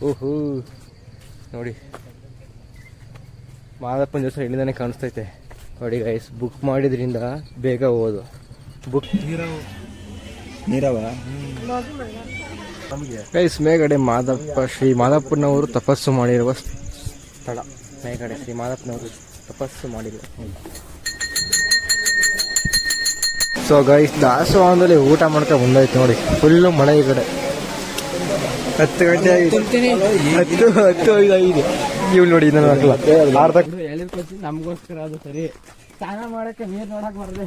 ಓಹೋ ನೋಡಿ ಮಾದಪ್ಪನ ದಿವಸ ಇಲ್ಲಿಂದಾನೆ ಕಾಣಿಸ್ತೈತೆ ನೋಡಿ ಗೈಸ್. ಬುಕ್ ಮಾಡಿದ್ರಿಂದ ಬೇಗ ಹೋಗೋದು. ಬುಕ್ ನೀರವ ಗೈಸ್. ಮೇಗಡೆ ಮಾದಪ್ಪ ಶ್ರೀ ಮಾದಪ್ಪನವರು ತಪಸ್ಸು ಮಾಡಿರುವ ಸ್ಥಳ. ಮೇಗಡೆ ಶ್ರೀ ಮಾದಪ್ಪನವರು ತಪಸ್ಸು ಮಾಡಿರುವ. ಸೊ ಗೈಸ್ ದಾಸವಾಳದಲ್ಲಿ ಊಟ ಮಾಡ್ಕೊಂಡು ಬಂದಾಯ್ತು ನೋಡಿ. ಫುಲ್ಲು ಮಳೆ ಈ ಕಡೆ. 10 ಗಂಟೆ ಆಗಿದೆ. 10:05 ಇವ್ ನೋಡಿ ನನ್ನ ಮಕ್ಕಳ ಅರ್ಧ ನಮ್ಗೋಸ್ಕರ ಅದು ಸರಿ. ಸ್ನಾನ ಮಾಡಕ್ಕೆ ನೀರ್ ನೋಡಕ್ ಬರ್ದೆ.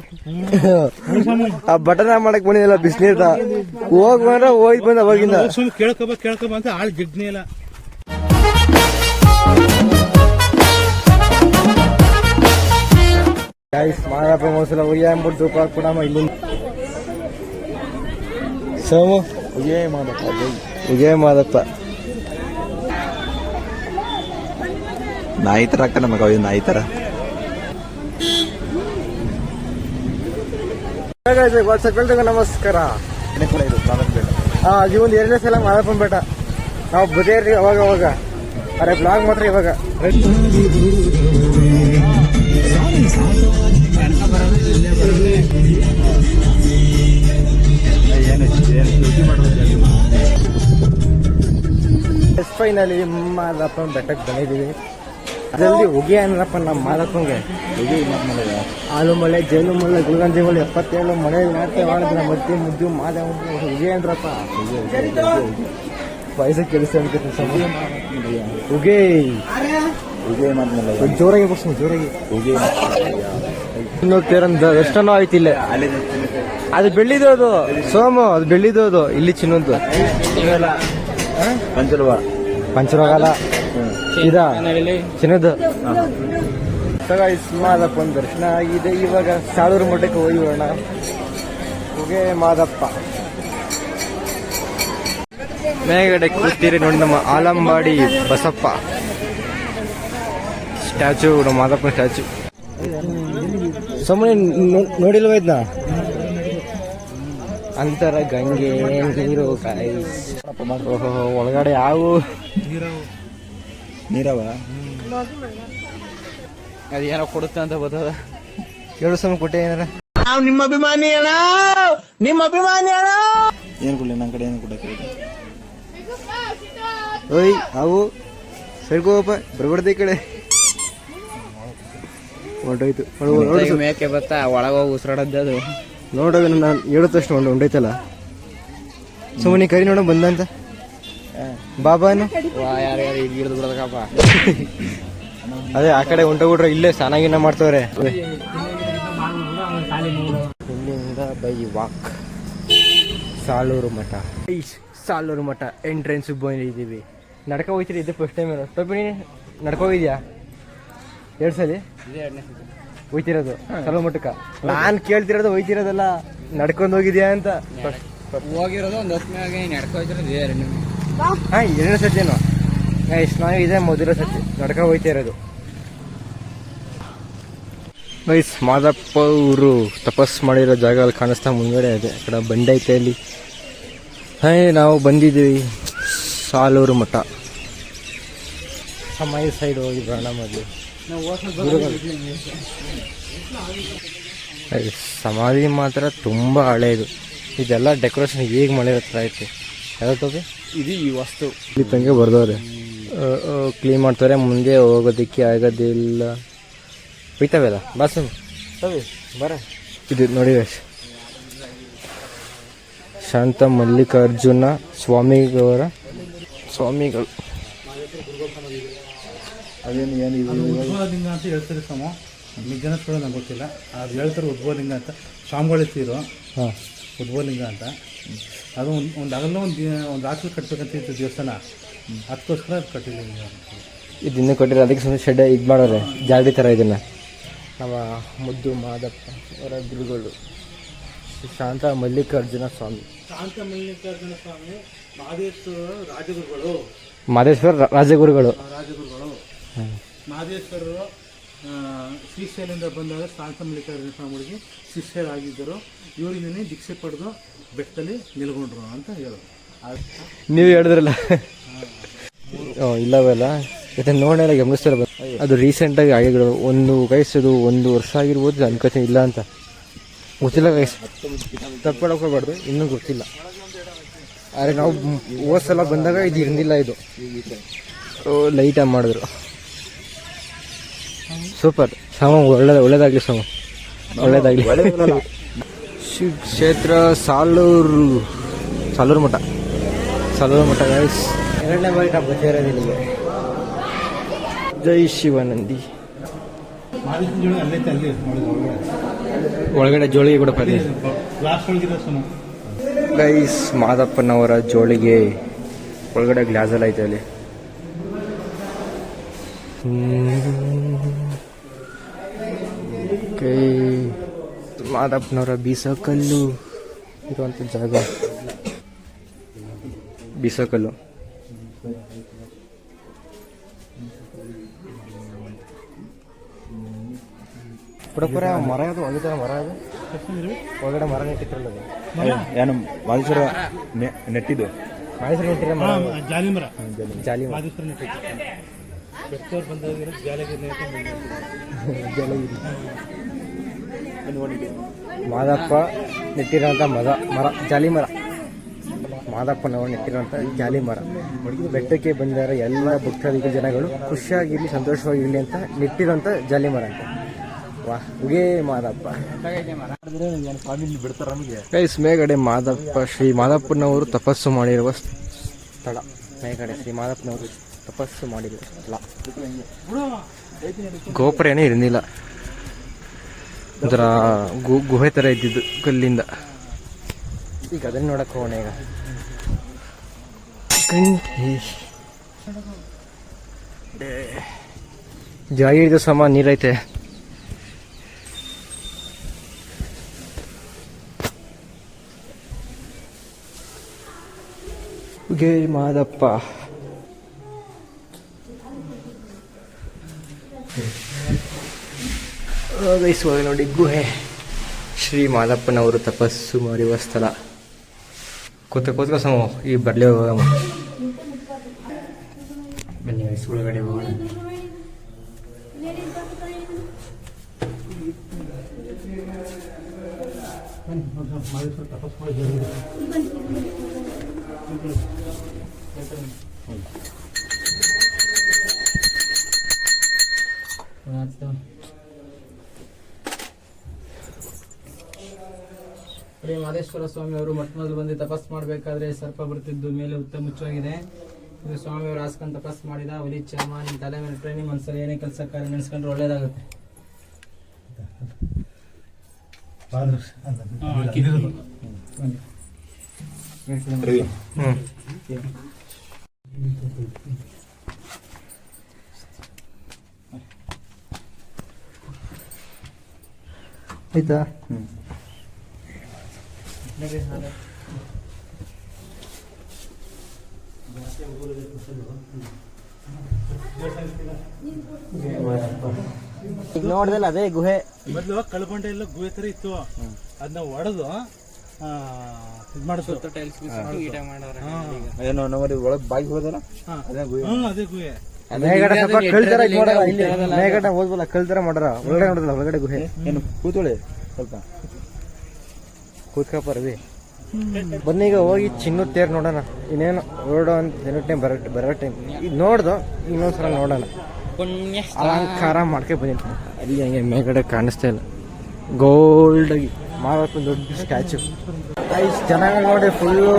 ಆ ಬಟನ್ ಮಾಡಕ್ ಬಂದಿಲ್ಲ ಬಿಸಿನೀರ್ದ. ಹೋಗ್ ಬಂದ್ರ ಹೋಯ್ತು ಬಂದ ಅವಾಗಿಂದ ಕೇಳ್ಕೊಬ ಅಂತ ಆಳ್ ಜಿಡ್ನಿ ಇಲ್ಲ. ಗೈಸ್ ಮಾದಪ್ಪ ಒಂದ್ಸಲ ಉಯ್ಯ ಅಂದ್ಬಿಟ್ಟು ಧೂಪ ಹಾಕ್ಬಿಡಮ್ಮ ಇಲ್ಲಿಂದ. ಸೋಮು ಉಯ್ಯ ಮಾದಪ್ಪ ಉಯ್ಯ ಮಾದಪ್ಪ ನಾಯಿ ತರ ಆಗ್ತಾನೆ ಮಗ. ನಾಯಿ ತರ ನಮಸ್ಕಾರ. ಇವೊಂದು 2ನೇ ಸಲ ಮಾದಪ್ಪನ ಬೆಟ್ಟ. ನಾವು ಬದಿಯರ್ರಿ ಅವಾಗ ಅರೆ ಬ್ಲಾಗ್ ಮಾತ್ರ ಇವಾಗ. ಫೈನಲಿ ಮಾದಪ್ಪನ ಬೆಟ್ಟಕ್ಕೆ ಬಂದಿದ್ದೀವಿ. ಜಲ್ದಿ ಉಗಿ ಅನ್ನಪ್ಪ ನಮ್ಮ ಮಾದಪ್ಪಂಗೆ. ಹಾಲು ಮಳೆ ಜೇನು ಮಳೆ ಗುಲ್ಗಂಜಿ ಮಳೆ 77 ಮಳೆ ನಾಟ್ಯ ಮಾಡಿದ್ರ ಮದ್ದೆ ಮುದ್ದು ಮಾದ ಉಗಿ ಅಂದ್ರಪ್ಪ. ವಯಸ್ಸ ಕೆಲಸ ಉಗೇ ಜೋರಾಗಿ ಬರ್ಸು ಜೋರಾಗಿ ಎಷ್ಟನೋ ಆಯ್ತು ಇಲ್ಲೇ. ಅದು ಬೆಳ್ಳಿದು ಅದು ಸೋಮು. ಅದು ಬೆಳ್ಳಿದು ಅದು ಇಲ್ಲಿ ಚಿನ್ನದ್ದು ಪಂಚರೋಗಲ್ಲ ಇದ ಚಿನ್ನದ್ದು. ಮಾದಪ್ಪನ ದರ್ಶನ ಆಗಿದೆ. ಇವಾಗ ಸಾಳೂರು ಮಠಕ್ಕೆ ಹೋಗಿ ಬರೋಣ. ಉಗೆ ಮಾದಪ್ಪ ಮೇಗಡೆ ಕೂತೀರಿ ನೋಡಿ. ನಮ್ಮ ಆಲಂಬಾಡಿ ಬಸಪ್ಪ ಸ್ಟ್ಯಾಚು, ನಮ್ಮ ಮಾದಪ್ಪನ ಸ್ಟ್ಯಾಚು. ಸುಮ್ಮನೆ ನೋಡಿಲ್ವ ಇದನ್ನ? ಅಂತರ ಗಂಗೆ ನೀರು ಒಳಗಡೆ ಯಾವ ನೀರವ ಅದೇನೋ ಕೊಡುತ್ತ ಅಂತ ಬರ್ತದ. 2 ಸಮ ಕೊಟ್ಟೆ ಏನಾರ. ನಿಮ್ಮ ಅಭಿಮಾನಿ ಅಣ್ಣ, ನಿಮ್ಮ ಅಭಿಮಾನಿ ಅಣ್ಣ. ಏನ್ ಕೊಡ್ಲಿ ನನ್ನ ಕಡೆ ಏನು ಕೊಡಕ್ಕೆ? ಓಯ್ ಅವು ಸರಿಗೋಪ ಬರ್ಬಾರ್ದು ಈ ಕಡೆ. ಹೊರಟೋಯ್ತು ಮೇಕೆ ಬತ್ತಾ ಒಳಗ ಹೋಗಿ ಉಸಿರಾಡದ್ದು. ಅದು ನೋಡೋದು ನಾನು ಹೇಳುತ್ತಷ್ಟು ಹೊಂಡೈತಲ್ಲ. ಸುಮ್ಮನೆ ಕರಿ ನೋಡ ಬಂದಂತ ಬಾಬಾನು ಯಾರು ಹಿಡಿದು ಬಿಡೋದಕ್ಕಪ್ಪ. ಅದೇ ಆ ಕಡೆ ಹೊಂಟೋಗ್ಬಿಟ್ರೆ ಇಲ್ಲೇ ಸ್ನಾನ ಮಾಡ್ತವ್ರೆ. ಇಲ್ಲಿಂದ by walk Saluru Math. Saluru Math entrance ಬಂದಿದ್ದೀವಿ. ನಡ್ಕ ಹೋಗ್ತೀರಿ. ಇದು ಫಸ್ಟ್ ಟೈಮ್ ಟೊಪಿನಿ ನಡ್ಕೊ ಹೋಗಿದ್ಯಾ? 2 ಸಲ ಹೋಯ್ತಿರೋದು ಸಾಲೂರು ಮಠಕ್ಕ. ನಾನ್ ಕೇಳ್ತಿರೋದು ಹೋಯ್ತಿರೋದಲ್ಲ, ನಡ್ಕೊಂಡು ಹೋಗಿದ್ಯಾ ಅಂತ. ಹೋಗಿರೋದು ಒಂದು 10 ನಡ್ಕೊ ಹೋಗ್ತಿರೋದು 2ನೇ ಸತಿನೋ ಸ್ನಾನ ಇದೆ. ಮೊದಲ ಸತಿ ನಡ್ಕ ಹೋಯ್ತಿರೋದು. ಗೈಸ್ ಮಾದಪ್ಪ ಅವರು ತಪಸ್ ಮಾಡಿರೋ ಜಾಗ ಅಲ್ಲಿ ಕಾಣಿಸ್ತಾ ಮುಂದ್ಗಡೆ. ಅದೇ ಆ ಕಡೆ ಬಂಡೆ ಐತೆ ಅಲ್ಲಿ. ನಾವು ಬಂದಿದ್ದೀವಿ ಸಾಲೂರು ಮಠ. ಸಮಯ ಸೈಡ್ ಹೋಗಿ ಬರೋಣ ಮೊದಲು. ಸಮಾಧಿ ಮಾತ್ರ ತುಂಬ ಹಳೇದು. ಇದೆಲ್ಲ ಡೆಕೋರೇಷನ್ ಹೇಗೆ ಮಾಡಿರೋ ಥರ ಐತೆ. ಯಾವ್ದು ಇದು ಈ ವಸ್ತು ಇಲ್ಲಿ ತಂಗೆ ಬರ್ದವ್ರೆ. ಕ್ಲೀನ್ ಮಾಡ್ತಾರೆ. ಮುಂದೆ ಹೋಗೋದಕ್ಕೆ ಆಗೋದಿಲ್ಲ. ಹೋಯ್ತವೆಲ್ಲ ಬಸ್ ಬರ. ಇದು ನೋಡಿ ಶಾಂತ ಮಲ್ಲಿಕಾರ್ಜುನ ಸ್ವಾಮಿಗಳವರ ಸ್ವಾಮಿಗಳು. ಅದೇನು ಏನು ಉದ್ಭವಲಿಂಗ ಅಂತ ಹೇಳ್ತಾರೆ ಸಮ. ನಿಜನ ಕೂಡ ನಂಗೆ ಗೊತ್ತಿಲ್ಲ. ಅದು ಹೇಳ್ತಾರೆ ಉದ್ಭವಲಿಂಗ ಅಂತ. ಸ್ವಾಮಿಗಳಿರ್ತೀರೋ ಉದ್ಭವಲಿಂಗ ಅಂತ. ಅದು ಒಂದು ಆಗಲ್ಲ ಒಂದು ರಾತ್ರಿ ಕಟ್ಬೇಕಂತ ಇತ್ತು ದೇವಸ್ಥಾನ. ಅದಕ್ಕೋಸ್ಕರ ಅದು ಕಟ್ಟಿಲ್ಲ. ಇದನ್ನು ಕಟ್ಟಿರೋ ಅದಕ್ಕೆ ಸುಮ್ಮನೆ ಶೆಡ್ ಇದು ಮಾಡೋರೆ ಜಾಡಿ ಥರ. ಇದನ್ನು ನಮ್ಮ ಮುದ್ದು ಮಾದಪ್ಪ ಅವರ ಗುರುಗಳು ಶಾಂತ ಮಲ್ಲಿಕಾರ್ಜುನ ಸ್ವಾಮಿ. ಶಾಂತ ಮಲ್ಲಿಕಾರ್ಜುನ ಸ್ವಾಮಿ ಮಹದೇಶ್ವರ ರಾಜಗುರುಗಳು. ಮಹದೇಶ್ವರ ರಾಜಗುರುಗಳು. ಮಹದೇಶ್ವರರು ಶ್ರೀಶೈಲದಿಂದ ಬಂದಾಗ ಶಾಂತ ಮಲ್ಲಿಕಾರ್ಜುನ ಸ್ವಾಮಿಗಳಿಗೆ ಶಿಷ್ಯರಾಗಿದ್ದರು. ಇವರಿಂದನೇ ದೀಕ್ಷೆ ಪಡೆದು ಬೆಟ್ಟದಲ್ಲಿ ನಿಲ್ಕೊಂಡ್ರು ಅಂತ ಹೇಳೋದು. ನೀವು ಹೇಳಿದ್ರಲ್ಲ ಇಲ್ಲವಲ್ಲ ಮತ್ತೆ ನೋಡೋಣ ಗಮನಿಸ್ತಾರೆ ಅದು ರೀಸೆಂಟಾಗಿ ಆಗಿರೋ ಒಂದು ಗೈಸ್ ಅದು 1 ವರ್ಷ ಆಗಿರ್ಬೋದು ಅನ್ಕೋತೀನಿ ಇಲ್ಲ ಅಂತ ಗೊತ್ತಿಲ್ಲ ಗೈಸ್ ತಪ್ಪಿಡಕ್ಕೆ ಹೋಗ್ಬಾರ್ದು ಇನ್ನೂ ಗೊತ್ತಿಲ್ಲ ಆದರೆ ನಾವು ಹೋದ ಸಲ ಬಂದಾಗ ಇದು ಇರಲಿಲ್ಲ ಇದು ಲೈಟ್ ಆನ್ ಮಾಡಿದ್ರು ಸೂಪರ್ ಸಮ ಒಳ್ಳೇದಾಗಲಿ ಸಮ ಒಳ್ಳೇದಾಗಲಿ ಶ್ರೀ ಕ್ಷೇತ್ರ ಸಾಲೂರು ಮಠ ಗೈಸ್ 2ನೇ ಬಾರಿ ನಾವು ಬರ್ತಿರೋದು ಇಲ್ಲಿಗೆ ಜೈ ಶಿವಾನಂದಿ ಒಳಗಡೆ ಜೋಳಿಗೆ ಕೂಡ ಬನ್ನಿ ಗೈಸ್ ಮಾದಪ್ಪನವರ ಜೋಳಿಗೆ ಒಳಗಡೆ ಗ್ಲಾಸ್ ಎಲ್ಲ ಐತೆ ಅಲ್ಲಿ ಮಾದಪ್ಪನವರ ಬೀಸಕಲ್ಲು ಇರುವಂಥ ಜಾಗ ಬೀಸಕಲ್ಲು ಪುಡಪುರ ಮರ ಅದು ಒಳಗಡೆ ಮರ ಅದು ಒಳಗಡೆ ಮರ ನೆಟ್ಟಿದ್ರಲ್ಲ ಅದು ಏನು ಮಾದೇಶ್ವರ ನೆಟ್ಟಿದ್ದು ಮೈಸೂರು ನೆಟ್ಟಿರೋ ಮರ ಜಾಲಿ ಮರ ಜಾಲಿ ಮರ ಮಾದಪ್ಪ ನೆಟ್ಟಿರೋಂಥ ಮರ ಜಾಲಿ ಮರ ಮಾದಪ್ಪನವರು ನೆಟ್ಟಿರುವಂಥ ಜಾಲಿ ಮರ ಬೆಟ್ಟಕ್ಕೆ ಬಂದಿರೋ ಎಲ್ಲ ಭಕ್ತಾದಿಗಳ ಜನಗಳು ಖುಷಿಯಾಗಿರಲಿ ಸಂತೋಷವಾಗಿರಲಿ ಅಂತ ನೆಟ್ಟಿರುವಂಥ ಜಾಲಿ ಮರ ಅಂತ ವಾ ಉಗೇ ಮಾದಪ್ಪ ಬಿಡ್ತಾರ ನಮಗೆ ಗೈಸ್ ಮೇಗಡೆ ಮಾದಪ್ಪ ಶ್ರೀ ಮಾದಪ್ಪನವರು ತಪಸ್ಸು ಮಾಡಿರುವ ಸ್ಥಳ ಮೇಗಡೆ ಶ್ರೀ ಮಾದಪ್ಪನವರು ತಪಸ್ಸು ಮಾಡಿರುವ ಸ್ಥಳ ಗೋಪುರ ಏನೂ ಇರಲಿಲ್ಲ ಒಂಥರ ಗುಹೆ ಥರ ಇದ್ದಿದ್ದು ಕಲ್ಲಿಂದ ಈಗ ಅದನ್ನ ನೋಡಕ್ಕೆ ಹೋಗೋಣ ಈಗ ಜಾಗ ಹಿಡಿದು ಸಮ ನೀರೈತೆ ಉಗೇ ಮಾದಪ್ಪ ಒಳಗೆ ನೋಡಿ ಗುಹೆ ಶ್ರೀ ಮಾದಪ್ಪನವರು ತಪಸ್ಸು ಮಾಡುವ ಸ್ಥಳ ಕೂತ್ಕೋ ಸಮ ಈ ಬರ್ಲಿ ಹೋಗಮ್ಮ ಬನ್ನಿ ಒಳಗಡೆ ಹೋಗೋಣ ಮಾದೇಶ್ವರ ಸ್ವಾಮಿ ಅವರು ಮೊಟ್ಟಮೊದಲು ಬಂದು ತಪಸ್ ಮಾಡಬೇಕಾದ್ರೆ ಸರ್ಪ ಬರ್ತಿದ್ದು ಮೇಲೆ ಉತ್ತಮ ಮುಚ್ಚವಾಗಿದೆ. ಇದು ಸ್ವಾಮಿ ಅವರು ಹಾಸ್ಕೊಂಡು ತಪಸ್ ಮಾಡಿದ ಹುಲಿ ಚರ್ಮ ನಿಮ್ಮ ತಲೆ ಮೇಲೆ ಟ್ರೈನಿಂಗ್ ಮನಸ್ಸಲ್ಲಿ ಏನೇ ಕೆಲಸ ಕಾರ್ಯ ನೆನೆಸ್ಕೊಂಡ್ರೆ ಒಳ್ಳೇದಾಗುತ್ತೆ. ಆಯ್ತಾ ಈಗ ನೋಡ್ದಲ್ಲ ಅದೇ ಗುಹೆ ಮೊದಲು ಕಳ್ಕೊಂಡೆ ಎಲ್ಲ ಗುಹೆ ತರ ಇತ್ತು. ಅದನ್ನ ಒಡೆದು ಇದು ಮಾಡಿದ್ರು. ಏನೋ ನಮ್ಮಲ್ಲಿ ಒಳಗೆ ಬಾಗಿ ಹೋದಲ್ಲ ಅದೇ ಗುಹೆ. ಅದೇ ಗುಹೆ. ಮೇಗಡೆ ಸ್ವಲ್ಪ ಕಳ್ತರ ಇಲ್ಲಿ ಮೇಗಡೆ ಹೋದ್ವಲ್ಲ ಕಳ್ತರ ಮಾಡ್ರ ಒಳಗಡೆ ನೋಡಿದ್ಲ ಒಳಗಡೆ ಗುಹೆ. ಏನು ಕೂತ್ಕೊಳ್ಳಿ ಸ್ವಲ್ಪ ಕೂತ್ಕಪ್ಪರ್ವಿ ಬನ್ನಿ ಈಗ ಹೋಗಿ ಚಿನ್ನದ ತೇರು ನೋಡೋಣ. ಇನ್ನೇನು ಹೊರಡೋ ಅಂತ ಏನೋ ಟೈಮ್ ಬರೋ ಟೈಮ್ ಈಗ ನೋಡ್ದು ಇನ್ನೊಂದ್ಸಲ ನೋಡೋಣ. ಅಲಂಕಾರ ಮಾಡ್ಕೊಂಡು ಬಂದಿರ್ತೀನಿ ಅಲ್ಲಿ ಹಂಗೆ ಮೇಲ್ಗಡೆ ಕಾಣಿಸ್ತಾ ಇಲ್ಲ ಗೋಲ್ಡ್ ಆಗಿ ಮಾಡಬೇಕು ದೊಡ್ಡ ಸ್ಟ್ಯಾಚು. ಐದು ಜನಗಳು ನೋಡಿ ಫುಲ್ಲು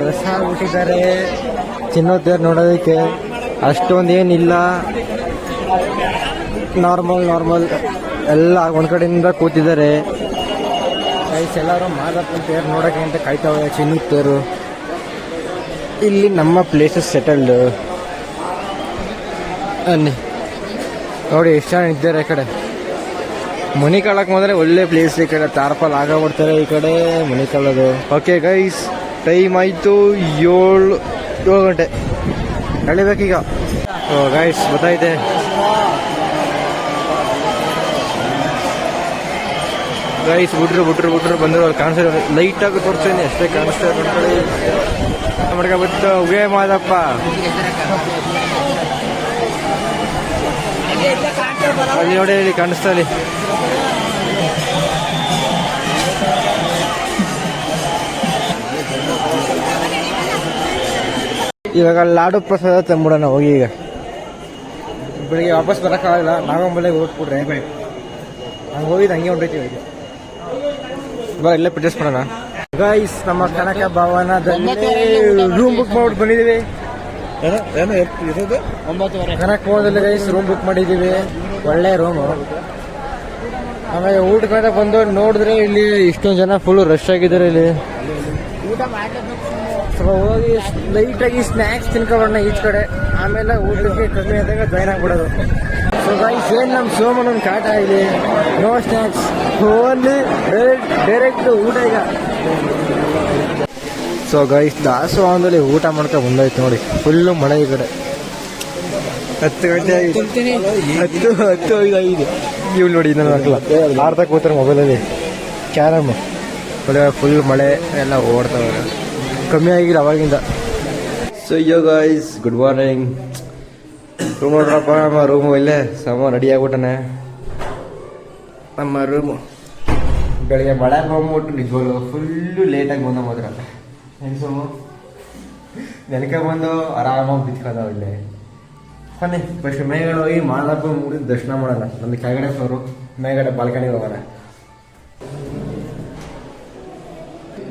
ರಸ ಆಗ್ಬಿಟ್ಟಿದ್ದಾರೆ ಚಿನ್ನದ ತೇರು ನೋಡೋದಕ್ಕೆ. ಅಷ್ಟೊಂದು ಏನಿಲ್ಲ, ನಾರ್ಮಲ್ ಎಲ್ಲ ಒಂದ್ ಕಡೆಯಿಂದ ಕೂತಿದ್ದಾರೆ. ಗೈಸ್ ಎಲ್ಲರೂ ಮಾದಪ್ಪನ ತೇರು ನೋಡೋಕೆ ಅಂತ ಕಾಯ್ತಾವೆ. ಚಿನ್ನದ ತೇರು ಇಲ್ಲಿ ನಮ್ಮ ಪ್ಲೇಸಸ್ ಸೆಟಲ್ಡ್. ಅನ್ನಿ ನೋಡಿ ಎಷ್ಟು ಜನ ಇದ್ದಾರೆ. ಈ ಕಡೆ ಮನಿ ಕಾಳಕ್ಕೆ ಹೋದ್ರೆ ಒಳ್ಳೆ ಪ್ಲೇಸ್. ಈ ಕಡೆ ತಾರ್ಪಲ್ ಆಗೋಗ್ಬಿಡ್ತಾರೆ, ಈ ಕಡೆ ಮನಿ ಕಾಳೋದು. ಓಕೆ ಗೈಸ್ ಟೈಮ್ ಆಯಿತು 7 ಗಂಟೆ ನಡಿಬೇಕೀಗ. ಗೈಸ್ ಗೊತ್ತಾಯ್ತೆ ಗೈಸ್ ಬಿಟ್ರು ಬಂದರು. ಅಲ್ಲಿ ಕಾಣಿಸ್ತಾ ಲೈಟಾಗಿ ತೋರಿಸ್ತೀನಿ ಅಷ್ಟೇ ಕಾಣಿಸ್ತಾ ನೋಡ್ಕೊಳ್ಳಿ. ಮಾಡ್ಕೊಬಿಟ್ಟು ಉಗೇ ಮಾದಪ್ಪ ಅಲ್ಲಿ ನೋಡಿ ಇಲ್ಲಿ ಕಾಣಿಸ್ತಾ ಇಲ್ಲಿ ಇವಾಗ ಲಾಡು ಪ್ರಸಾದ ತಂದ್ಬಿಡೋಣ ಹೋಗಿ. ಈಗ ಬೆಳಿಗ್ಗೆ ವಾಪಸ್ ಬರೋಕ್ಕಾಗಲ್ಲ, ನಾಗಂಬಲೆಗೆ ಹೋಗ್ಬಿಟ್ರೆ ಹಂಗೆ ಹೋಗಿದ್ದು ಹಂಗೆ ಹೊಂಟೈತೀವಿ. ಈಗ ಇವಾಗ ಇಲ್ಲೇ ಪಿಟಿಸ್ಬಿಡೋಣ ಗೈಸ್. ನಮ್ಮ ಕನಕ ಭವನದಲ್ಲಿ ರೂಮ್ ಬುಕ್ ಮಾಡ್ಬಿಟ್ಟು ಬಂದಿದ್ದೀವಿ. ಕನಕ ಭವನದಲ್ಲಿ ಗೈಸ್ ರೂಮ್ ಬುಕ್ ಮಾಡಿದ್ದೀವಿ. ಒಳ್ಳೆ ರೂಮು. ಆಮೇಲೆ ಊಟಕ್ಕೆ ಬಂದು ನೋಡಿದ್ರೆ ಇಲ್ಲಿ ಇಷ್ಟೊಂದು ಜನ ಫುಲ್ ರಶ್ ಆಗಿದ್ದಾರೆ. ಇಲ್ಲಿ ಸ್ವಲ್ಪ ಹೋಗಿ ಲೈಟಾಗಿ ಸ್ನ್ಯಾಕ್ಸ್ ತಿನ್ಕೊಬೋಣ ಈಚ್ ಕಡೆ, ಆಮೇಲೆ ಊಟಕ್ಕೆ ಕಮ್ಮಿ ಆದಾಗ ಜಾಯ್ನ್ ಆಗ್ಬಿಡೋದು. ಸೊ ಗೈಸ್ ಏನು ನಮ್ಮ ಸೋಮನೊಂದು ಕಾಟ ಇಲ್ಲಿ, ನೋ ಸ್ನ್ಯಾಕ್ಸ್, ಓನ್ಲಿ ಡೈರೆಕ್ಟ್ ಊಟ ಈಗ. ಸೊ ಗೈಸ್ ದಾಸವಾಳದಲ್ಲಿ ಊಟ ಮಾಡ್ಕೊಂಡು ಬಂದಾಯ್ತು ನೋಡಿ. ಫುಲ್ಲು ಮಳೆ ಈ ಕಡೆ. 10 ಗಂಟೆ ಆಗಿದೆ, 10:05 ಇವ್ಳು ನೋಡಿ ನನ್ನ ಮಕ್ಕಳ ಆಡ್ತಾ ಕೂತಾರೆ ಮೊಬೈಲಲ್ಲಿ ಕ್ಯಾರಮ್. ಒಳ್ಳೆ ಫುಲ್ ಮಳೆ ಎಲ್ಲ ಓಡ್ತಾವೆ, ಕಮ್ಮಿ ಆಗಿಲ್ಲ ಅವಾಗಿಂದ. ಸೊ ಯೋ ಗೈಸ್ ಗುಡ್ ಮಾರ್ನಿಂಗ್. ರೂಮ್ ನೋಡ್ರಪ್ಪ, ನಮ್ಮ ರೂಮು ಇಲ್ಲೇ ಸಮ ರೆಡಿ ಆಗ್ಬಿಟ್ಟನೆ. ನಮ್ಮ ರೂಮು ಬೆಳಗ್ಗೆ ಮಳೆ ಬಂದ್ಬಿಟ್ಟು ನಿಜವಾಗ್ಲು ಫುಲ್ಲು ಲೇಟಾಗಿ ಬಂದ ಮಾತ್ರ ಹೆಂಗಸಮು ನೆನಕೊಂಬಂದು ಆರಾಮಾಗಿ ಬಿತ್ಕೊಂಡವ ಇಲ್ಲೇ. ಬನ್ನಿ ಫಸ್ಟ್ ಮೇಗಡೆ ಹೋಗಿ ಮಾದಪ್ಪ ಮುಗಿದು ದರ್ಶನ ಮಾಡೋಣ. ನಮ್ದು ಕೆಳಗಡೆ ಫ್ಲೋರು, ಮೇಗಡೆ ಬಾಲ್ಕನಿಗೆ ಹೋಗೋಣ.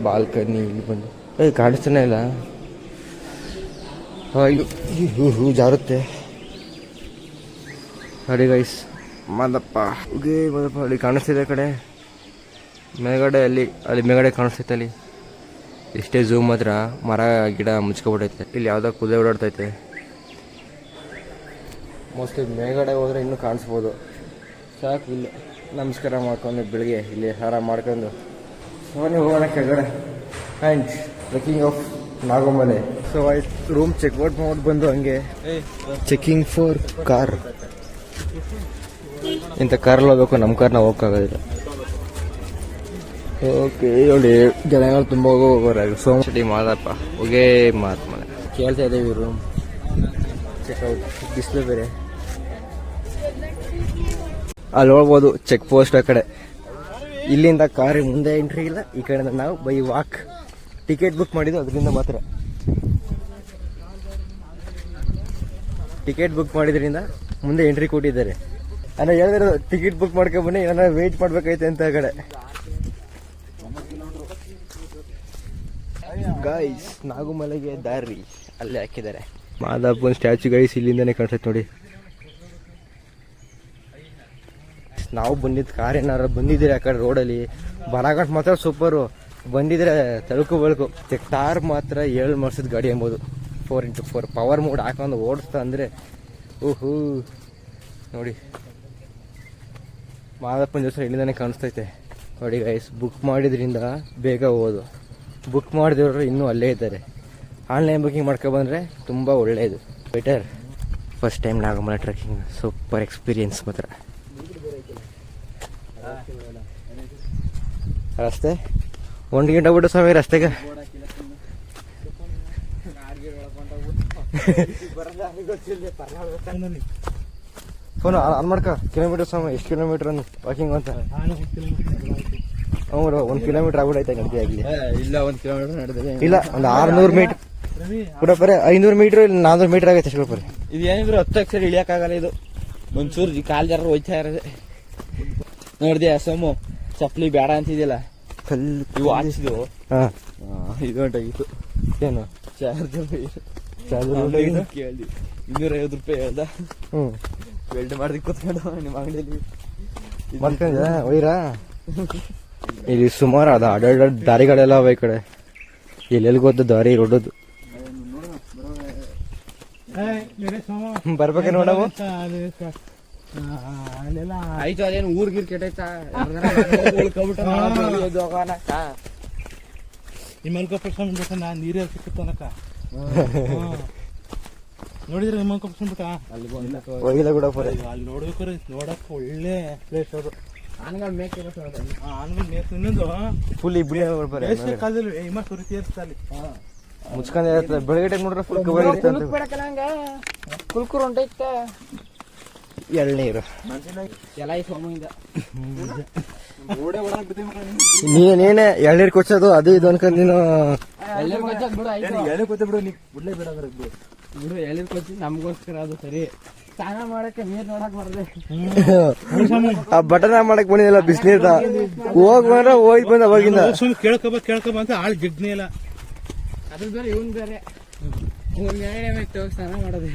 ಬಾಲ್ಕನಿ ಇಲ್ಲಿ ಬಂದು ಕಾಣಿಸ್ತಾನೆ ಇಲ್ಲ, ಹೂ ಜಾರುತ್ತೆ ನೋಡಿ ಗೈಸ್. ಮಾದಪ್ಪ ಮಾದಪ್ಪ ಅಲ್ಲಿ ಕಾಣಿಸ್ತಿದೆ ಕಡೆ ಮೇಲ್ಗಡೆ, ಅಲ್ಲಿ ಮೇಲ್ಗಡೆ ಕಾಣಿಸ್ತೈತೆ. ಅಲ್ಲಿ ಎಷ್ಟೇ ಝೂಮ್ ಮಾತ್ರ ಮರ ಗಿಡ ಮುಚ್ಕೊಬಿಟ್ಟೈತೆ. ಇಲ್ಲಿ ಯಾವುದೋ ಕುದುರೆ ಓಡಾಡ್ತೈತೆ. ಮೋಸ್ಟ್ಲಿ ಮೇಲ್ಗಡೆ ಹೋದರೆ ಇನ್ನೂ ಕಾಣಿಸ್ಬೋದು. ಸಾಕು ಇಲ್ಲಿ ನಮಸ್ಕಾರ ಮಾಡ್ಕೊಂಡು ಬೆಳಿಗ್ಗೆ ಇಲ್ಲಿ ಆರಾಮ ಮಾಡ್ಕೊಂಡು ಸೋನಿ ಹೋಗೋಣ ಕೆಳಗಡೆ. And trekking of Nagamale. So ಆಯ್ತು ರೂಮ್ ಚೆಕ್ಔಟ್ ಮಾಡಿ ಬಂದು ಹಂಗೆ ಚೆಕಿಂಗ್ ಫಾರ್ ಕಾರ್. ಇಂಥ ಕಾರಲ್ಲಿ ಹೋಗ್ಬೇಕು, ನಮ್ಮ ಕಾರ್ನ ಹೋಗೋಕ್ಕಾಗೋದಿಲ್ಲ. ಓಕೆ ನೋಡಿ ಜನಗಳು ತುಂಬ ಹೋಗೋರು. ಸೋಮಶೆಟ್ಟಿ ಮಾದಪ್ಪ ಹೋಗೇ ಮಹಾತ್ಮನೆ ಕೇಳ್ತಾ ಇದ್ದೀವಿ. ರೂಮ್ ಚೆಕ್ಔಟ್, ಬಿಸಿಲು ಬೇರೆ. ಅಲ್ಲಿ ಹೋಗ್ಬೋದು ಚೆಕ್ ಪೋಸ್ಟ್ ಆ ಕಡೆ. ಇಲ್ಲಿಂದ ಕಾರ್ ಮುಂದೆ ಎಂಟ್ರಿ ಇಲ್ಲ, ಈ ಕಡೆಯಿಂದ ನಾವು ಬೈ ವಾಕ್. ಟಿಕೆಟ್ ಬುಕ್ ಮಾಡಿದ್ದು ಅದರಿಂದ ಮಾತ್ರ. ಟಿಕೆಟ್ ಬುಕ್ ಮಾಡಿದ್ರಿಂದ ಮುಂದೆ ಎಂಟ್ರಿ ಕೊಟ್ಟಿದ್ದಾರೆ. ನಾನು ಹೇಳಿದ್ರೆ ಟಿಕೆಟ್ ಬುಕ್ ಮಾಡ್ಕೊಂಡ್ಬನ್ನಿ, ಏನಾರ ವೆಯ್ಟ್ ಮಾಡ್ಬೇಕೈತೆ ಅಂತ ಆ ಕಡೆ. ಗೈಸ್ ನಾಗುಮಲೆಗೆ ದಾರಿ ಅಲ್ಲೇ ಹಾಕಿದ್ದಾರೆ. ಮಾದಪ್ಪನ ಸ್ಟ್ಯಾಚು ಗೈಸ್ ಇಲ್ಲಿಂದಾನೆ ಕಾಣಿಸುತ್ತೆ ನೋಡಿ. ನಾವು ಬಂದಿದ್ದು ಕಾರ್ ಏನಾರ ಬಂದಿದ್ದೀರಿ ಆ ಕಡೆ ರೋಡಲ್ಲಿ ಬರಾಗಂಟ್ ಮಾತ್ರ ಸೂಪರು. ಬಂದಿದ್ರೆ ತಳ್ಕೊಬೇಕು. ಕಾರ್ ಮಾತ್ರ 7 ವರ್ಷದ ಗಾಡಿ ಎಂಬುದು. 4x4 ಪವರ್ ಮೋಡ್ ಹಾಕೊಂಡು ಓಡಿಸ್ತಾ ಅಂದರೆ ಓಹೋ ನೋಡಿ. ಮಾದಪ್ಪನ ದಿವಸ ಇಲ್ಲಿಂದಾನೆ ಕಾಣಿಸ್ತೈತೆ ನೋಡಿ ಗೈಸ್. ಬುಕ್ ಮಾಡಿದ್ರಿಂದ ಬೇಗ ಹೋಗೋದು. ಬುಕ್ ಮಾಡಿದವರು ಇನ್ನೂ ಅಲ್ಲೇ ಇದ್ದಾರೆ. ಆನ್ಲೈನ್ ಬುಕ್ಕಿಂಗ್ ಮಾಡ್ಕೊಬಂದರೆ ತುಂಬ ಒಳ್ಳೆಯದು, better. First time Nagamale trekking, super experience ಮಾತ್ರ. ರಸ್ತೆ 1 ಗಂಟೆ ಬಿಟ್ಟು ಸ್ವಾಮಿ ರಸ್ತೆಗೆ. ಫೋನ್ ಆನ್ ಮಾಡ್ಕ. ಕಿಲೋಮೀಟರ್ ಸ್ವಾಮಿ ಎಷ್ಟು ಕಿಲೋಮೀಟರ್ ಅನ್ನು ವಾಕಿಂಗ್ ಅಂತ. ಹ್ಞೂ 1 ಕಿಲೋಮೀಟರ್ ಆಗ್ಬಿಡೈತೆ ಗಂಟೆ ಆಗಲಿ. ಇಲ್ಲ 1 ಕಿಲೋಮೀಟರ್ ನಡೆದಿದೆ. ಇಲ್ಲ ಒಂದು 600 ಮೀಟರ್ ಕೂಡ ಬರೀ 500 ಮೀಟ್ರ್ ಇಲ್ಲಿ 400 ಮೀಟರ್ ಆಗೈತೆ ಅಷ್ಟು ಬರೀ. ಇದು ಏನಿದ್ರು 10 ಅಕ್ಷರ ಇಳಿಯಕ್ಕಾಗಲ್ಲ. ಇದು ಒಂಚೂರು ಕಾಲ್ ಜಾರ ಹೋಯ್ತಾ ಇರೋದೆ. ನೋಡಿದೆ ಸೋಮು ಚಪ್ಪಲಿ ಬೇಡ ಅಂತಿದ್ದಿಲ್ಲ, ಇವು ಹಾಚಿದ್ವು. ಹಾಂ ಇದು ಗಂಟಾಗಿತ್ತು. ಏನು ಚಾರ್ಜರ್ ಕೇಳಿ 250 ರೂಪಾಯಿ ಹೇಳ್ದ. ಹ್ಞೂ ವೆಲ್ಡ್ ಮಾಡ್ದಿ ಕೂತ್ಕೊಂಡು ನಿಮ್ಮ ಅಂಗಡಿಯಲ್ಲಿ ಮಾಡ್ಕೊಂಡ ಒಯ್ರಾ. ಇಲ್ಲಿ ಸುಮಾರು ಅದು ಅಡ್ಡಾಡ ದಾರಿಗಳೆಲ್ಲ ಅವ ಈ ಕಡೆ. ಎಲ್ಲೆಲ್ಲಿ ಗೊತ್ತು ದಾರಿ ರೋಡದು. ಬರ್ಬೇಕೆ ನೋಡವು. ಆಯ್ತು ಅದೇನು ಊರ್ಗಿರ್ ಕೆಟ್ಟೈತಾ ಹಿಮಲ್ಕೊಪ್ಪ ನಾನು ನೀರೇ ಸಿಕ್ಕುತ್ತನಕ ನೋಡಿದ್ರೆ ಹಿಮಲ್ಕೊಪ್ಪ ಬಿಟ್ಟ ಅಲ್ಲಿ ಬಂದ ಹೋಗಿಲ್ಲ ಕೂಡ ಪರ. ಅಲ್ಲಿ ನೋಡ್ಬೇಕಾರೆ ನೋಡಕ್ ಒಳ್ಳೆ ಪ್ಲೇಸ್ ಅದು. ಆನೆಗಳು ಮೇಕೆ ಆನ್ಗಳು ಮೇಕ್ ಇನ್ನೊಂದು ಫುಲ್ ಇಬ್ಬರಿ ಕಾಲದಲ್ಲಿ ಹಿಮ ಸುರಿತಿ ಇರ್ತ ಅಲ್ಲಿ ಮುಚ್ಕೊಂಡೆ ಇರ್ತದೆ. ಬೆಳಗ್ಗೆ ನೋಡ್ರೆ ಫುಲ್ ಕವರ್ ಇರ್ತದೆ. ಕುಲ್ಕುರ್ ಹೊಂಟೈತೆ. ಎಳ್ನೀರು. ಎಲ್ಲ ಈ ಸೋಮಿಂದ ನೀನೇ ಎಳ್ನೀರು ಕೊಚ್ಚೋದು ಅದು ಇದು ಅನ್ಕೊಂಡ್ ನೀನು. ಎಳ್ನೀರು ಕೊಚ್ಚೋದು ಬಿಡು ಎಳ್ನೀರು ಕೊಚ್ಚಿ ನಮಗೋಸ್ಕರ ಅದು ಸರಿ. ಸ್ನಾನ ಮಾಡಕ್ಕೆ ನೀರ್ ನೋಡಕ್ ಬರ್ದೆ. ಆ ಬಟನ್ ಮಾಡಕ್ ಬಂದಿಲ್ಲ ಬಿಸಿನೀರ್ದ. ಹೋಗ್ ಬಂದ್ರ ಹೋಗಿ ಬಂದ ಅವಾಗಿಂದ. ಕೇಳ್ಕೊಬ ಅಂತ ಆಳ್ ಜಗ್ನೇ ಇಲ್ಲ. ಅದ್ರ ಬೇರೆ ಇವನ್ ಬೇರೆ ಸ್ನಾನ ಮಾಡೋದು.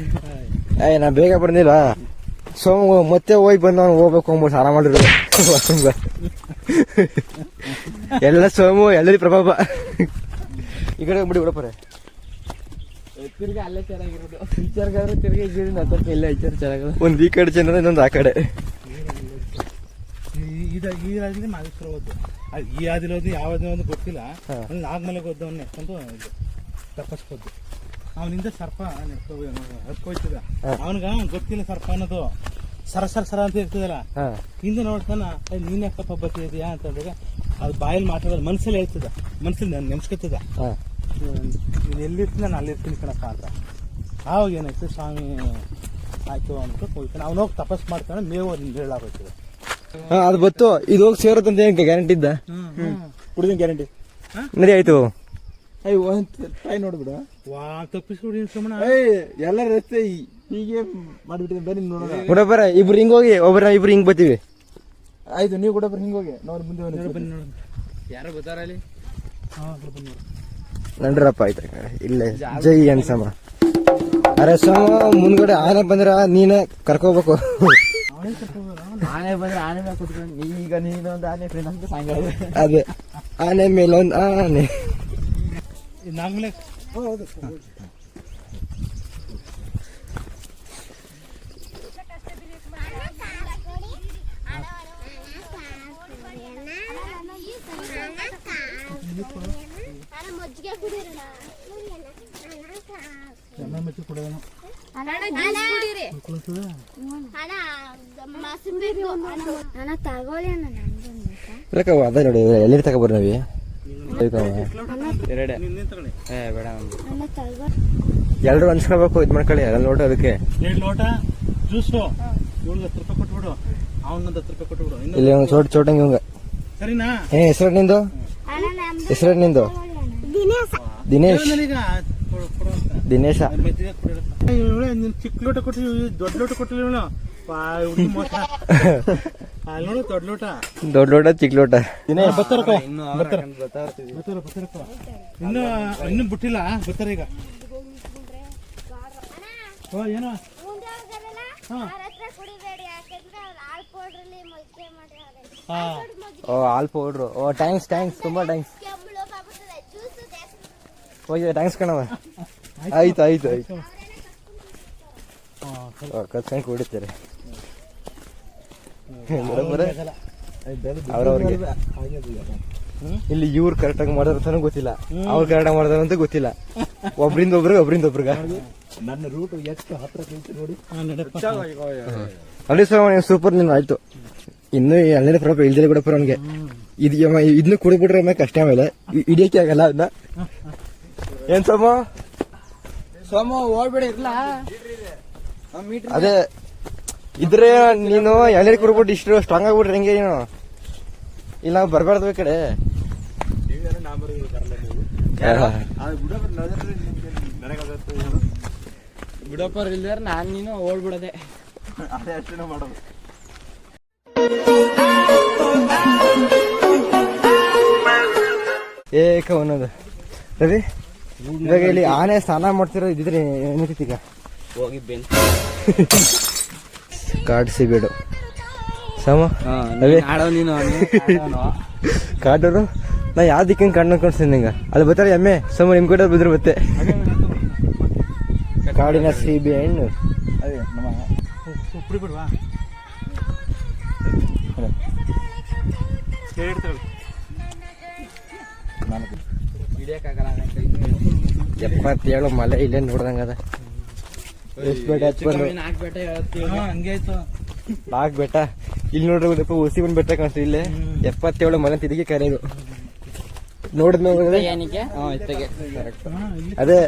ನಾ ಬೇಗ ಬಂದಿಲ್ಲ ಸೋಮ ಮತ್ತೆ ಹೋಗಿ ಬಂದ ಹೋಗ್ಬೇಕು ಅಂದ್ಬಿಟ್ಟು ಸ್ನಾನ ಮಾಡಿದ್ರು. ಎಲ್ಲ ಸೋಮು ಎಲ್ಲರಿ ಪ್ರಭಾವ. ಈ ಕಡೆ ಬಿಡಿ ಬಿಡಪ್ಪ. ತಿರ್ಗಿ ಅಲ್ಲೇ ಚೆನ್ನಾಗಿರೋದು. ಟೀಚರ್ಗಾದ್ರು ತಿರ್ಗಿ ಇದ್ದೀರಿ ನತ್ತಕ್ಕೆ ಇಲ್ಲ ಟೀಚರ್ ಚೆನ್ನಾಗಿರೋದು. ಒಂದ್ ಈ ಕಡೆ ಚಂದ್ರ ಇನ್ನೊಂದು ಆ ಕಡೆ. ಈ ರಾಜ್ಯದಲ್ಲಿ ಮಾದೇಶ್ವರ ಹೋದ್ದು. ಈ ಆದಿರೋದು ಯಾವ್ದು ಒಂದು ಗೊತ್ತಿಲ್ಲ. ನಾಗಮಲೆಗೆ ಹೋದವನ್ನ ನೆಕ್ಕೊಂಡು ತಪ್ಪಿಸ್ಬೋದು. ಅವನಿಂದ ಸರ್ಪ ಹರ್ಕೋಯ್ತದ. ಅವನಿಗ ಗೊತ್ತಿಲ್ಲ ಸರ್ಪ ಅನ್ನೋದು. ಸರ ಅಂತ ಇರ್ತದಲ್ಲ, ಹಿಂದೆ ನೋಡ್ತಾನ ನೀನ್ ಯಾಕಪ್ಪ ಬರ್ತಿದ್ಯಾ ಅಂತಂದಾಗ ಅದು ಬಾಯಲ್ಲಿ ಮಾತಾಡೋದು ಮನ್ಸಲ್ಲಿ ಹೇಳ್ತದ. ಮನ್ಸಲ್ಲಿ ನೆನ್ಸ್ಕೊತದ, ನೀನ್ ಎಲ್ಲಿರ್ತೀನಿ ನಾನು ಅಲ್ಲಿರ್ತೀನಿ ಕಣಪ್ಪ ಅಂತ. ಆವಾಗ ಏನಾಯ್ತು, ಸ್ವಾಮಿ ಆಯ್ತು ಅಂದ್ಬಿಟ್ಟು ಹೋಗ್ತಾನೆ. ಅವನೋಗಿ ತಪಸ್ ಮಾಡ್ತಾನೆ, ಮೇವು ಹೇಳಾಗೋಯ್ತದೆ. ಅದು ಬತ್ತು ಇದು ಹೋಗಿ ಸೇರುತ್ತಂತ ಗ್ಯಾರಂಟಿ ಇದ್ದ. ಕುಡಿದ ಗ್ಯಾರಂಟಿ ನಡಿ ಆಯ್ತು. ನೋಡ್ಬಿಡು ವಾ ತಪ್ಪಿಸ್ಬಿಡಿ ಸುಮ್ಮನೆ ಎಲ್ಲ ರಸ್ತೆ ಹೀಗೆ ಮಾಡ್ಬಿಟ್ಟಿದೆ. ಬರೀ ನೋಡೋಣ ಬಿಡಬ್ಬರ ಇಬ್ರು ಹಿಂಗ್ ಹೋಗಿ ಇಬ್ರು ಹಿಂಗ್ ಬರ್ತೀವಿ. ಆಯ್ತು, ನೀವು ಕೂಡ ಹಿಂಗ್ ಹೋಗಿ ನೋಡಿ ಮುಂದೆ ಬನ್ನಿ ನೋಡೋಣ. ಯಾರು ಬರ್ತಾರ ಅಲ್ಲಿ? ಬನ್ನಿ ನೋಡಿ. ನಡ್ರಪ್ಪ ಆಯ್ತು ಇಲ್ಲೇ ಜೈ ಅನ್ಸಮ್ಮ. ಅರೆ ಸೋಮ ಮುಂದ್ಗಡೆ ಆನೆ ಬಂದ್ರ ನೀನೆ ಕರ್ಕೋಬೇಕು. ಆನೆ ಬಂದ್ರೆ ಆನೆ ಮೇಲೆ ಕುತ್ಕೊಂಡು ಈಗ ನೀನೊಂದು ಆನೆ ಫ್ರೆಂಡ್ ಅಂತ ಸಾಯಂಕಾಲ. ಅದೇ ಆನೆ ಮೇಲೊಂದು ಆನೆ. ನಾಗಮಲೆ ಹೌದು. ಅದೇ ನೋಡಿ ಎಲ್ಲಿ ತಗೊಬರ್ ನಾವಿ ಎರಡೇ ಬೇಡ ಎಲ್ರು ಅನ್ಸ್ಕೊಳ್ಬೇಕು. ಇದ್ ಮಾಡ್ಕೊಳ್ಳಿ ಎಲ್ಲ ಲೋಟ ಅದಕ್ಕೆ 2 ಲೋಟ ಜ್ಯೂಸು 10 ರೂಪಾಯಿ ಕೊಟ್ಬಿಡು. ಅವನೊಂದು 10 ರೂಪಾಯಿ ಕೊಟ್ಬಿಡು. ಇಲ್ಲಿ ಒಂದು ಚೋಟಂಗಿ ಇವಂಗ. ಸರಿನಾ? ಹೆಸರು ನಿಂದು? ದಿನೇಶ್. ದಿನೇಶ. ಚಿಕ್ಕ ಲೋಟ ಕೊಟ್ಟಿವಿ, ದೊಡ್ಡ ಲೋಟ ಕೊಟ್ಟಿಲ್ಲ. ನೋಡು ದೊಡ್ಡ ಲೋಟ, ದೊಡ್ಡ ಲೋಟ, ಚಿಕ್ಕ ಲೋಟ. ಇನ್ನು ಬಿಟ್ಟಿಲ್ಲ, ಬರ್ತಾರ ಈಗ. ಏನೋ ಹಾಲ್ ಪೌಡ್ರು. ಥ್ಯಾಂಕ್ಸ್ ತುಂಬಾ ಥ್ಯಾಂಕ್ಸ್. ಹೋಗಿ ಥ್ಯಾಂಕ್ಸ್ ಕಣವ. ಆಯ್ತು ಕತ್ಕೊಂಡು ಕುಡಿತಾರೆ ಅವ್ರವ್ರಿಗೆ. ಇಲ್ಲಿ ಇವ್ರು ಕರೆಕ್ಟಾಗಿ ಮಾಡಿದ್ರೆ ಗೊತ್ತಿಲ್ಲ, ಅವ್ರು ಕರೆಕ್ಟಾಗಿ ಮಾಡಿದಾರಂತ ಗೊತ್ತಿಲ್ಲ. ಒಬ್ರಿಂದ ಒಬ್ರಿಗ ನನ್ನ ರೂಟ್ ಎಷ್ಟು ಹತ್ರ ನೋಡಿ. ಅಲ್ಲಿ ಸೂಪರ್ ನೀನು ಆಯ್ತು. ಇನ್ನು ಎಳ್ನೀರು ಪ್ರಭ ಇಲ್ದಿಲ್ಲ ಕೂಡ ಅವ್ನಿಗೆ. ಇದನ್ನ ಕುಡಿದ್ಬಿಟ್ರೆ ಆಮೇಲೆ ಕಷ್ಟ, ಆಮೇಲೆ ಹಿಡಿಯಕ್ಕೆ ಆಗಲ್ಲ ಅದನ್ನ. ಏನ್ ಸೋಮ ಓಡ್ಬೇಡ ಇರ್ಲ. ಅದೇ ಇದ್ರೆ ನೀನು ಎಳ್ನೀರು ಕುಡ್ಬಿಟ್ಟು ಇಷ್ಟು ಸ್ಟ್ರಾಂಗ್ ಆಗ್ಬಿಟ್ರೆ ಹೆಂಗೆ ನೀನು? ಇಲ್ಲ ಬರ್ಬಾರ್ದು ಈ ಕಡೆ. ಬಿಡಪ್ಪರ್ ಇಲ್ದಾರ ನಾನ್ ನೀನು ಓಡ್ಬಿಡದೆ. ಅದೇ ಅಷ್ಟೇ ಮಾಡೋದು. ಅನ್ನೋದು ರವಿ, ಇವಾಗ ಇಲ್ಲಿ ಆನೆ ಸ್ನಾನ ಮಾಡ್ತಿರೋ ಇದ್ರೆ ಏನಿರ್ತೀಗ ಹೋಗಿ ಬೆನ್ ಕಾಡ್ಸಿಬೇಡು ಸಮ ನೀನು ಕಾಡೋರು. ನಾ ಯಾವ ದಿಕ್ಕಂಗೆ ಕಣ್ಣು ಅನ್ಕೊಂಡ್ತೀನಿ ನಿಂಗ. ಅಲ್ಲಿ ಬರ್ತಾರೆ ಎಮ್ಮೆ ಸಮ ನಿಮ್ ಕಡೆ ಬಿದ್ರು ಬತ್ತೆ. ಕಾಡಿನ ಸೀಬೆ ಹಣ್ಣು. ಅದೇ ನಮ್ಮ ಉಪ್ಪು ಬಿಡುವ. 77 ಮಲೆ ಇಲ್ಲೇ ನೋಡ್ದಂಗದ. ಎಷ್ಟು ಬೆಟ್ಟ ಹಚ್ಕೊಂಡು 4 ಬೆಟ್ಟ ಇಲ್ಲಿ ನೋಡ್ರಿ. ಹುಸಿ ಬಂದ್ ಬೆಟ್ಟ ಕಾಣಿಸ್ತು ಇಲ್ಲೇ. 77 ಮಲೆ ಅಂತ ಇದಕ್ಕೆ ಕರೆಯೋದು. ನೋಡಿದ್ಮೇಲೆ ಏನಕ್ಕೆ ಅದೇ